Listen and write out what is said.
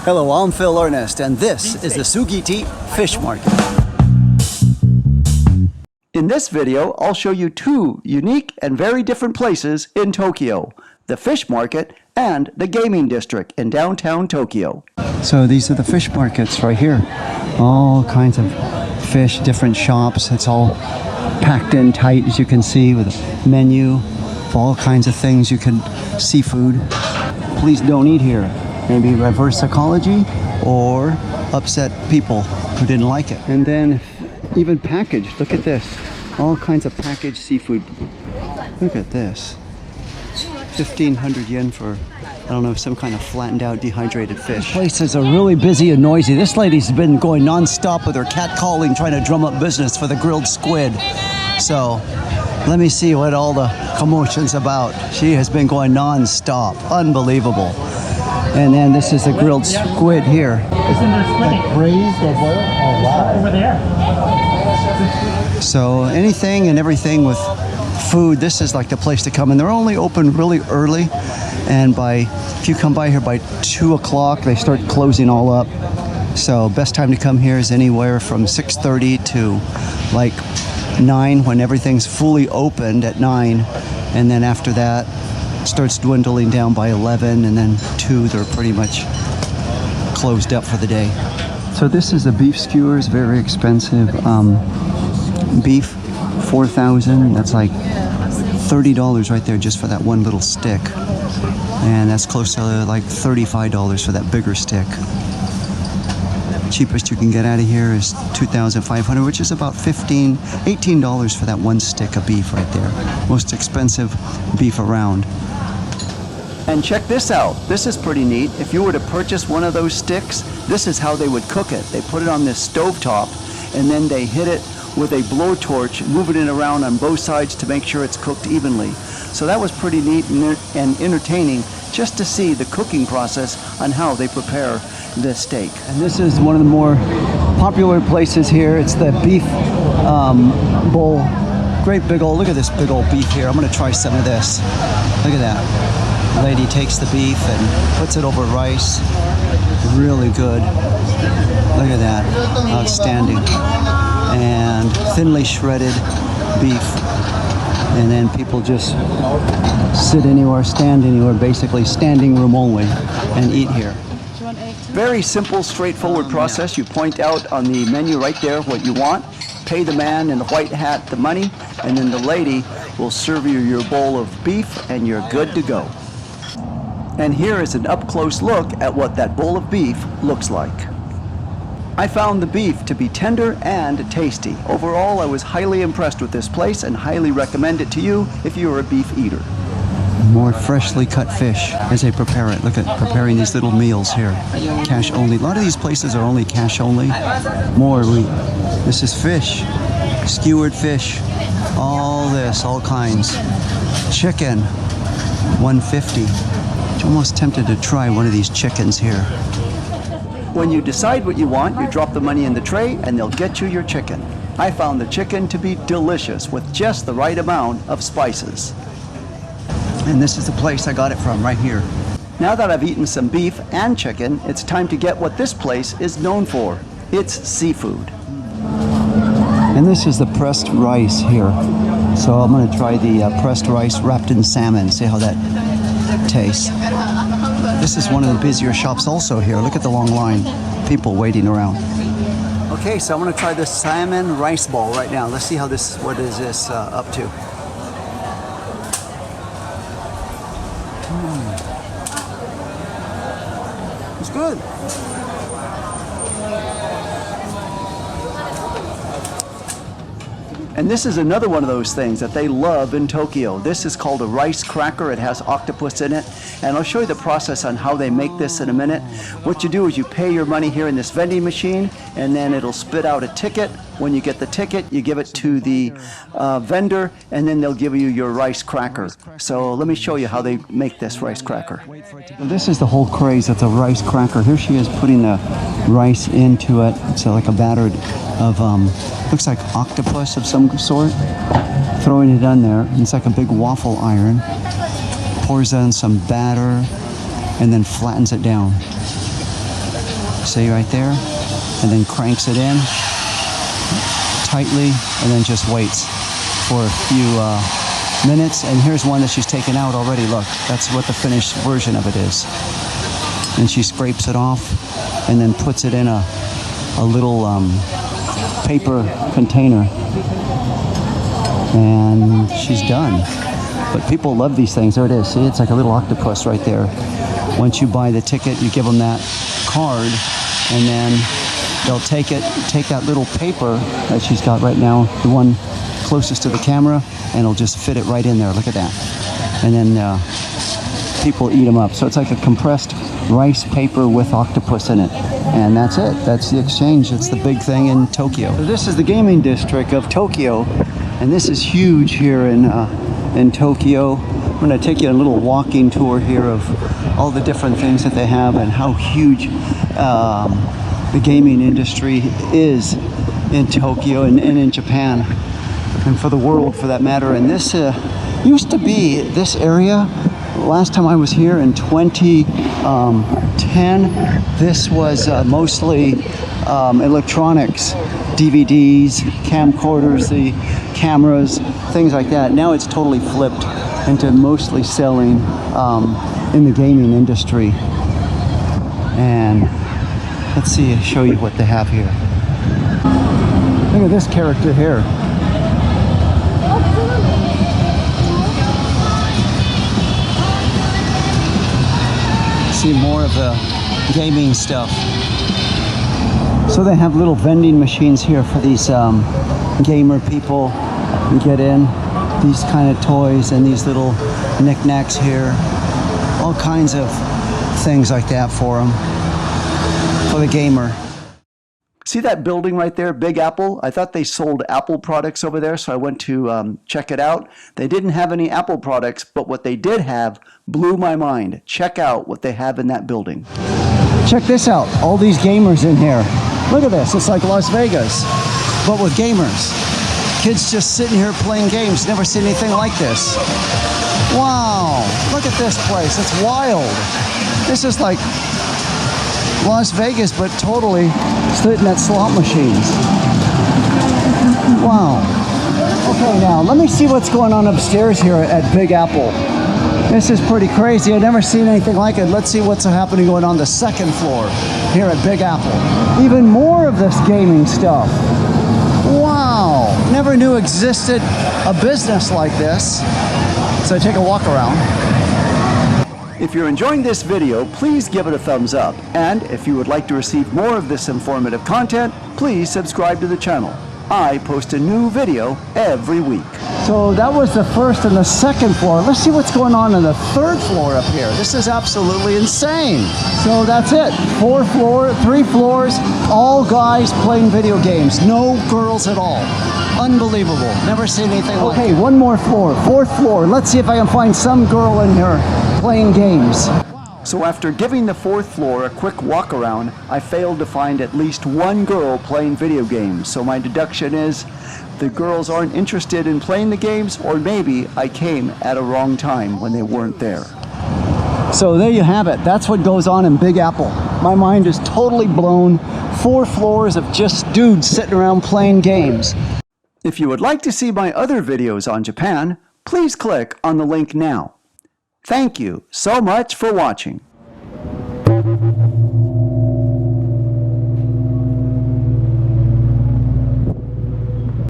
Hello, I'm Phil Ernest, and this is the Tsukiji Fish Market. In this video, I'll show you two unique and very different places in Tokyo, the fish market and the gaming district in downtown Tokyo. So these are the fish markets right here. All kinds of fish, different shops. It's all packed in tight, as you can see, with a menu of all kinds of things. You can seafood. Please don't eat here. Maybe reverse psychology or upset people who didn't like it. And then even packaged, look at this. All kinds of packaged seafood. Look at this. 1,500 yen for, I don't know, some kind of flattened out dehydrated fish. Places are really busy and noisy. This lady's been going non-stop with her cat calling, trying to drum up business for the grilled squid. So let me see what all the commotion's about. She has been going non-stop. Unbelievable. And then this is the grilled squid here. Isn't there squid? Braised or boiled? Oh, wow. Over there. So anything and everything with food, this is like the place to come. And they're only open really early. And if you come by here by 2 o'clock, they start closing all up. So best time to come here is anywhere from 6:30 to like 9, when everything's fully opened at 9. And then after that, starts dwindling down by 11, and then 2, they're pretty much closed up for the day. So this is the beef skewers, very expensive. Beef, 4,000, that's like $30 right there just for that one little stick. And that's close to like $35 for that bigger stick. Cheapest you can get out of here is $2,500, which is about $18 for that one stick of beef right there. Most expensive beef around. And check this out. This is pretty neat. If you were to purchase one of those sticks, this is how they would cook it. They put it on this stovetop, and then they hit it with a blowtorch, moving it around on both sides to make sure it's cooked evenly. So that was pretty neat and entertaining, just to see the cooking process on how they prepare this steak. And this is one of the more popular places here. It's the beef bowl. Great big old, look at this big old beef here. I'm gonna try some of this. Look at that. The lady takes the beef and puts it over rice. Really good. Look at that. Outstanding. And thinly shredded beef. And then people just sit anywhere, stand anywhere, basically standing room only, and eat here. Very simple, straightforward process. You point out on the menu right there what you want, pay the man in the white hat the money, and then the lady will serve you your bowl of beef, and you're good to go. And here is an up-close look at what that bowl of beef looks like. I found the beef to be tender and tasty. Overall, I was highly impressed with this place and highly recommend it to you if you're a beef eater. More freshly cut fish as they prepare it. Look at preparing these little meals here. Cash only. A lot of these places are only cash only. More wheat. This is fish. Skewered fish. All this, all kinds. Chicken, $1.50. I'm almost tempted to try one of these chickens here. When you decide what you want, you drop the money in the tray and they'll get you your chicken. I found the chicken to be delicious with just the right amount of spices. And this is the place I got it from, right here. Now that I've eaten some beef and chicken, it's time to get what this place is known for. It's seafood. And this is the pressed rice here. So I'm gonna try the pressed rice wrapped in salmon, see how that tastes. This is one of the busier shops also here. Look at the long line, people waiting around. Okay, so I'm gonna try this salmon rice bowl right now. Let's see how what is this up to. It's good. And this is another one of those things that they love in Tokyo. This is called a rice cracker. It has octopus in it. And I'll show you the process on how they make this in a minute. What you do is you pay your money here in this vending machine, and then it'll spit out a ticket. When you get the ticket, you give it to the vendor, and then they'll give you your rice cracker. So let me show you how they make this rice cracker. This is the whole craze. It's a rice cracker. Here she is putting the rice into it. It's like a battered of, looks like octopus of some sort. Throwing it on there. It's like a big waffle iron. Pours on some batter and then flattens it down. See right there? And then cranks it in tightly and then just waits for a few minutes. And here's one that she's taken out already. Look, that's what the finished version of it is. And she scrapes it off and then puts it in a little paper container. And she's done. But people love these things. There it is. See, it's like a little octopus right there. Once you buy the ticket, you give them that card, and then they'll take that little paper that she's got right now, the one closest to the camera, and it'll just fit it right in there. Look at that. And then people eat them up. So it's like a compressed rice paper with octopus in it. And that's it. That's the exchange. It's the big thing in Tokyo. So this is the gaming district of Tokyo, and this is huge here in Tokyo. I'm going to take you on a little walking tour here of all the different things that they have and how huge the gaming industry is in Tokyo and in Japan, and for the world for that matter. And this used to be, this area, last time I was here in 2010, this was mostly electronics, DVDs, camcorders, the cameras, things like that. Now it's totally flipped into mostly selling in the gaming industry. And let's see, show you what they have here. Look at this character here. See more of the gaming stuff. So they have little vending machines here for these gamer people. You get in these kind of toys and these little knickknacks here. All kinds of things like that for them, for the gamer. See that building right there, Big Apple? I thought they sold Apple products over there, so I went to check it out. They didn't have any Apple products, but what they did have blew my mind. Check out what they have in that building. Check this out, all these gamers in here. Look at this, it's like Las Vegas, but with gamers. Kids just sitting here playing games, never seen anything like this. Wow, look at this place, it's wild. This is like Las Vegas, but totally sitting at slot machines. Wow. Okay, now let me see what's going on upstairs here at Big Apple. This is pretty crazy. I've never seen anything like it. Let's see what's happening going on the second floor here at Big Apple. Even more of this gaming stuff. Wow. Never knew existed a business like this. So I take a walk around. If you're enjoying this video, please give it a thumbs up. And if you would like to receive more of this informative content, please subscribe to the channel. I post a new video every week. So that was the first and the second floor. Let's see what's going on the third floor up here. This is absolutely insane. So that's it. 3 floors, all guys playing video games. No girls at all. Unbelievable. Never seen anything like it. Okay, one more floor, 4th floor. Let's see if I can find some girl in here playing games. So after giving the 4th floor a quick walk around, I failed to find at least one girl playing video games. So my deduction is the girls aren't interested in playing the games, or maybe I came at a wrong time when they weren't there. So there you have it. That's what goes on in Big Apple. My mind is totally blown. 4 floors of just dudes sitting around playing games. If you would like to see my other videos on Japan, please click on the link now. Thank you so much for watching.